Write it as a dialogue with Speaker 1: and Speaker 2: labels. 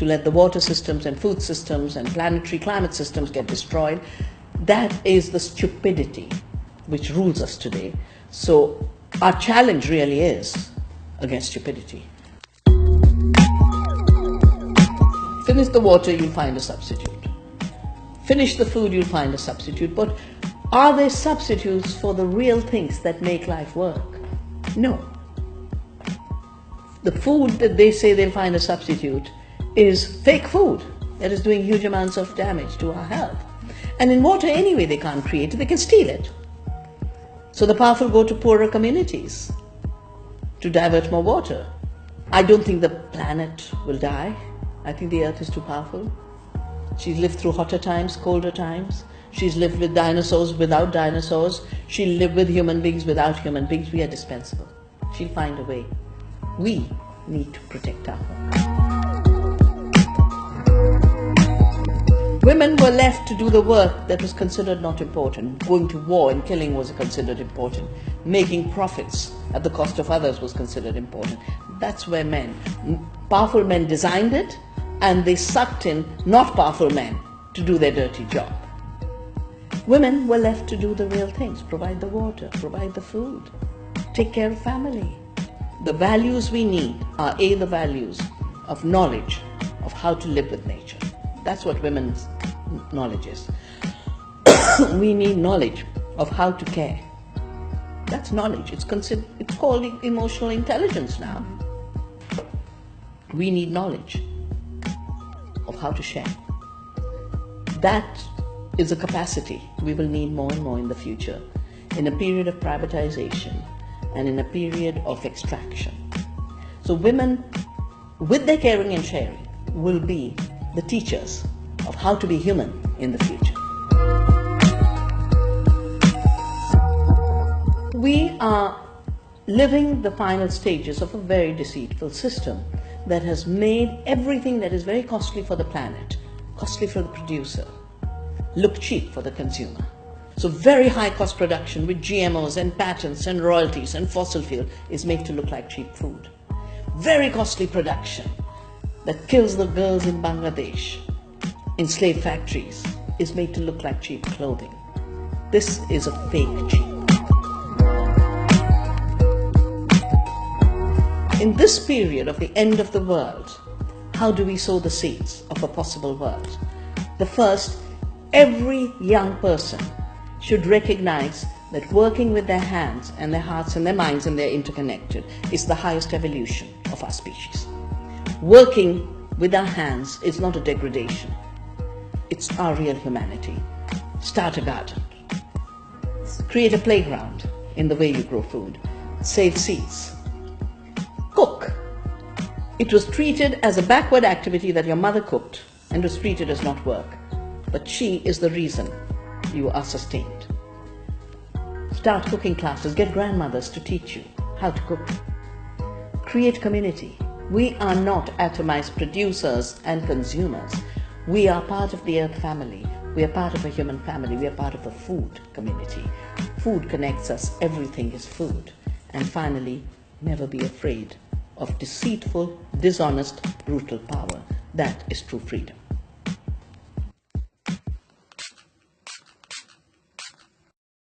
Speaker 1: to let the water systems and food systems and planetary climate systems get destroyed. That is the stupidity which rules us today. So our challenge really is against stupidity. Finish the water, you'll find a substitute. Finish the food, you'll find a substitute. But are there substitutes for the real things that make life work? No. The food that they say they'll find a substitute is fake food that is doing huge amounts of damage to our health. And in water anyway they can't create it, they can steal it. So the powerful go to poorer communities to divert more water. I don't think the planet will die. I think the earth is too powerful. She's lived through hotter times, colder times. She's lived with dinosaurs, without dinosaurs. She'll live with human beings, without human beings. We are dispensable. She'll find a way. We need to protect our home. Women were left to do the work that was considered not important. Going to war and killing was considered important. Making profits at the cost of others was considered important. That's where powerful men designed it, and they sucked in not powerful men to do their dirty job. Women were left to do the real things, provide the water, provide the food, take care of family. The values we need are the values of knowledge of how to live with nature. That's what women's knowledge is. We need knowledge of how to care. That's knowledge. It's called emotional intelligence now. We need knowledge of how to share. That is a capacity we will need more and more in the future, in a period of privatization and in a period of extraction. So women, with their caring and sharing, will be the teachers of how to be human in the future. We are living the final stages of a very deceitful system that has made everything that is very costly for the planet, costly for the producer, look cheap for the consumer. So very high cost production with GMOs and patents and royalties and fossil fuel is made to look like cheap food. Very costly production that kills the girls in Bangladesh in slave factories is made to look like cheap clothing. This is a fake cheap. In this period of the end of the world, how do we sow the seeds of a possible world? The first, every young person should recognize that working with their hands and their hearts and their minds, and they're interconnected, is the highest evolution of our species. Working with our hands is not a degradation. It's our real humanity. Start a garden. Create a playground in the way you grow food. Save seeds. Cook. It was treated as a backward activity that your mother cooked and was treated as not work. But she is the reason you are sustained. Start cooking classes. Get grandmothers to teach you how to cook. Create community. We are not atomized producers and consumers. We are part of the earth family. We are part of a human family. We are part of a food community. Food connects us. Everything is food. And finally, never be afraid of deceitful, dishonest, brutal power. That is true freedom.